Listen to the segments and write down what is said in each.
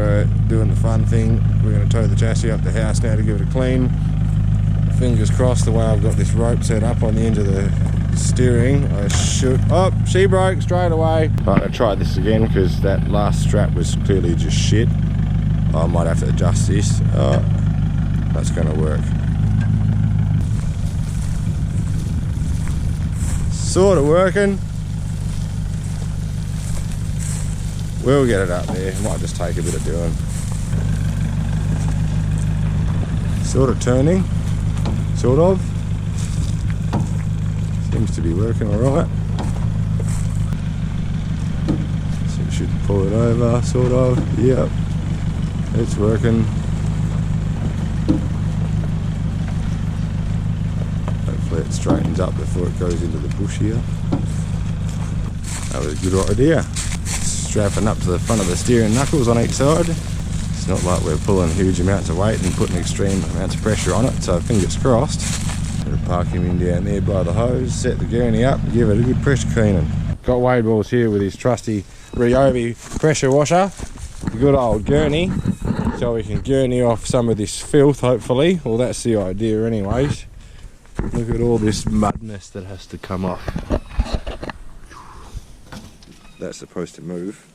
we're doing the fun thing. We're going to tow the chassis up the house now to give it a clean. Fingers crossed, the way I've got this rope set up on the end of the steering, I should... Oh, she broke straight away. Right, I'm going to try this again because that last strap was clearly just shit. I might have to adjust this. That's going to work. Sort of working. We'll get it up there. Might just take a bit of doing. Sort of turning. Sort of. Seems to be working alright. So it should pull it over, sort of. Yep. It's working. Hopefully it straightens up before it goes into the bush here. That was a good idea. Strapping up to the front of the steering knuckles on each side. It's not like we're pulling huge amounts of weight and putting extreme amounts of pressure on it, so fingers crossed. We'll park him in down there by the hose, set the gurney up, and give it a good pressure cleaning. Got Wade Balls here with his trusty Ryobi pressure washer. The good old gurney, so we can gurney off some of this filth, hopefully. Well, that's the idea anyways. Look at all this mudness that has to come off. That's supposed to move.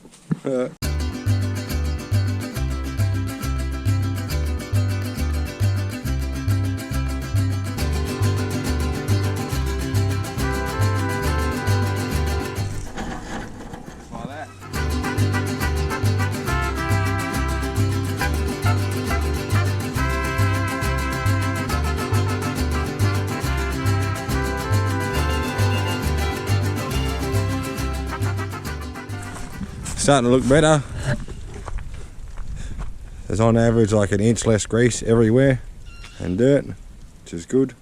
Starting to look better. There's on average like an inch less grease everywhere and dirt, which is good.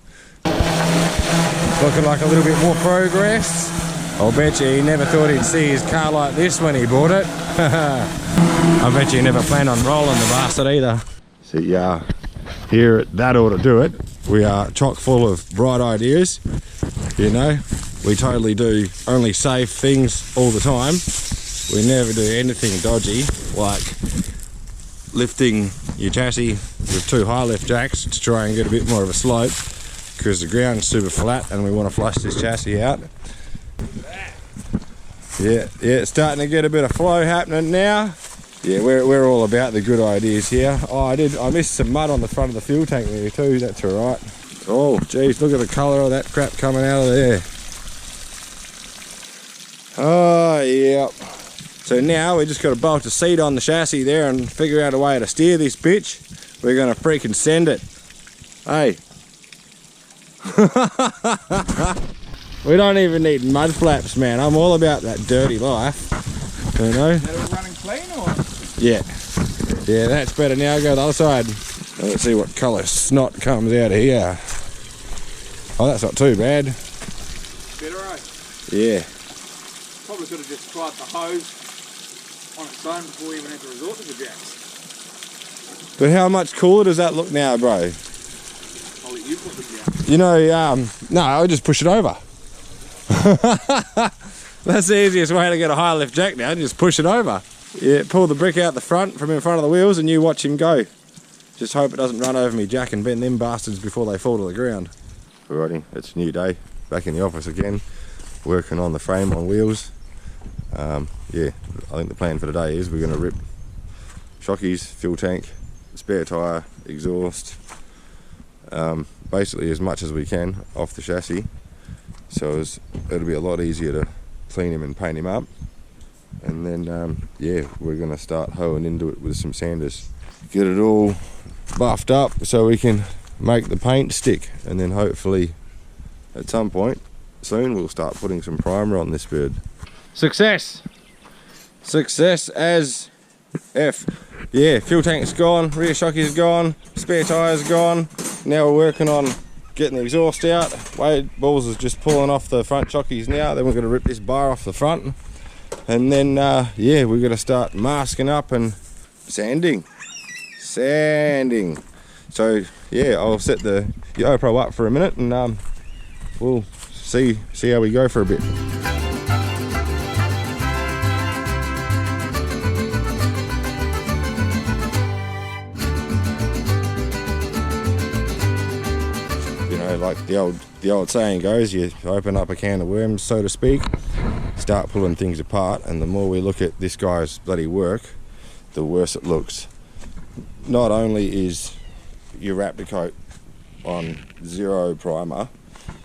Looking like a little bit more progress. I'll bet you he never thought he'd see his car like this when he bought it. I bet you he never planned on rolling the bastard either. See, here at That Oughta Do It, we are chock full of bright ideas. You know, we totally do only safe things all the time. We never do anything dodgy, like lifting your chassis with 2 high lift jacks to try and get a bit more of a slope, because the ground's super flat and we want to flush this chassis out. Yeah, it's starting to get a bit of flow happening now. Yeah, we're all about the good ideas here. Oh, I missed some mud on the front of the fuel tank there too, that's alright. Oh, geez, look at the colour of that crap coming out of there. Oh, yep. So now we just got to bolt a seat on the chassis there and figure out a way to steer this bitch. We're going to freaking send it. Hey. We don't even need mud flaps, man. I'm all about that dirty life. You know? Is that all running clean or? Yeah. Yeah, that's better now. Go the other side. Let's see what colour snot comes out of here. Oh, that's not too bad. Better, eh? Yeah. Probably could have just tried the hose on its own before we even had to resort to the jacks. But how much cooler does that look now, bro? I'll let you put them down. You know, no, I'll just push it over. That's the easiest way to get a high lift jack now, just push it over. Yeah, pull the brick out the front from in front of the wheels and you watch him go. Just hope it doesn't run over me jack and bend them bastards before they fall to the ground. Alrighty, it's a new day, back in the office again, working on the frame on wheels. Yeah, I think the plan for today is we're going to rip shockies, fuel tank, spare tyre, exhaust, basically as much as we can off the chassis, so it'll be a lot easier to clean him and paint him up. And then yeah, we're going to start hoeing into it with some sanders, get it all buffed up so we can make the paint stick, and then hopefully at some point soon we'll start putting some primer on this bird. Success! Success as F. Yeah, fuel tank's gone, rear shockey's gone, spare tyre's gone. Now we're working on getting the exhaust out. Wade Balls is just pulling off the front shockeys now. Then we're going to rip this bar off the front. And then, yeah, we're going to start masking up and sanding. Sanding. So, yeah, I'll set the GoPro up for a minute and we'll see how we go for a bit. like the old saying goes, you open up a can of worms, so to speak, start pulling things apart, and the more we look at this guy's bloody work, the worse it looks. Not only is your Raptor coat on zero primer,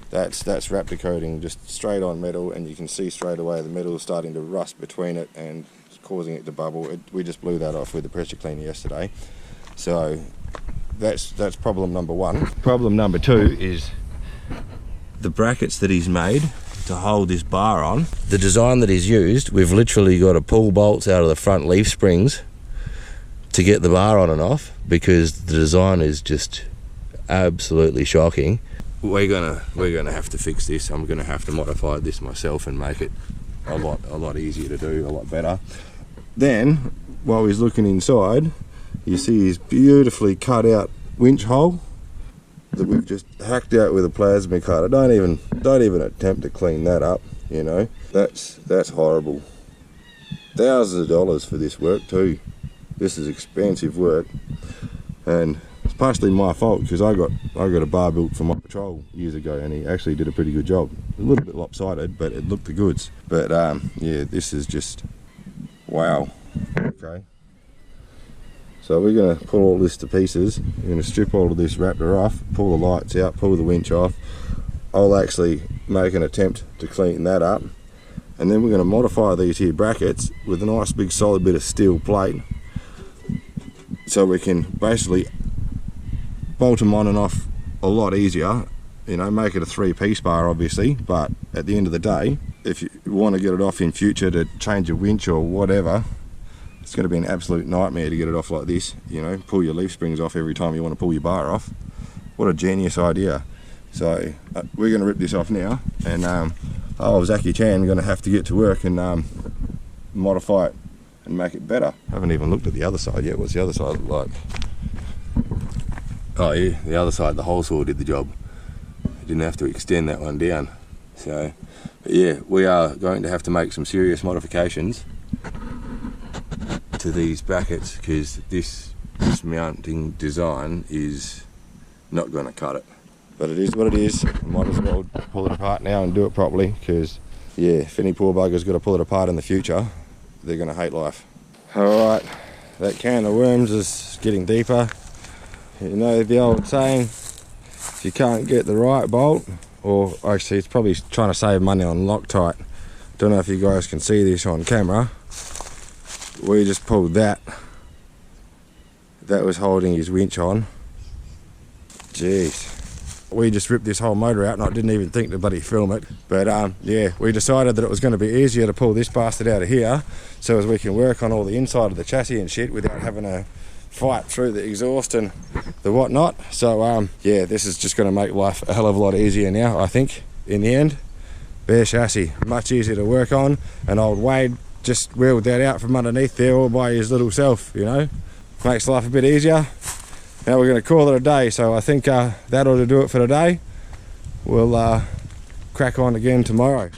that's Raptor coating just straight on metal, and you can see straight away the metal is starting to rust between it and causing it to bubble. We just blew that off with the pressure cleaner yesterday. So that's problem number one. Problem number two is the brackets that he's made to hold this bar on. The design that he's used, we've literally got to pull bolts out of the front leaf springs to get the bar on and off, because the design is just absolutely shocking. We're gonna have to fix this. I'm gonna have to modify this myself and make it a lot easier to do, a lot better. Then, while he's looking inside, you see his beautifully cut out winch hole that we've just hacked out with a plasma cutter. Don't even attempt to clean that up, you know. That's horrible. Thousands of dollars for this work too. This is expensive work, and it's partially my fault because I got a bar built for my patrol years ago, and he actually did a pretty good job. A little bit lopsided, but it looked the goods. But yeah, this is just wow. Okay. So we're going to pull all this to pieces. We're going to strip all of this Raptor off, pull the lights out, pull the winch off. I'll actually make an attempt to clean that up, and then we're going to modify these here brackets with a nice big solid bit of steel plate, so we can basically bolt them on and off a lot easier. You know, make it a 3-piece bar obviously, but at the end of the day, if you want to get it off in future to change a winch or whatever, it's going to be an absolute nightmare to get it off like this. You know, pull your leaf springs off every time you want to pull your bar off. What a genius idea. So we're going to rip this off now, and Zachy Chan going to have to get to work and modify it and make it better. I haven't even looked at the other side yet. What's the other side look like? Oh yeah, the other side, the hole saw did the job. I didn't have to extend that one down. So, but yeah, we are going to have to make some serious modifications to these brackets, because this mounting design is not going to cut it. But it is what it is. Might as well pull it apart now and do it properly, because yeah, if any poor bugger's got to pull it apart in the future, they're going to hate life. Alright, that can of worms is getting deeper. You know the old saying, if you can't get the right bolt, or actually it's probably trying to save money on Loctite. Don't know if you guys can see this on camera. We just pulled that. That was holding his winch on. Jeez. We just ripped this whole motor out, and I didn't even think to bloody film it. But yeah, we decided that it was going to be easier to pull this bastard out of here, so as we can work on all the inside of the chassis and shit without having to fight through the exhaust and the whatnot. So yeah, this is just going to make life a hell of a lot easier now, I think, in the end. Bare chassis, much easier to work on, and old Wade just wheeled that out from underneath there all by his little self, you know. Makes life a bit easier. Now we're going to call it a day, so I think that ought to do it for today. We'll crack on again tomorrow.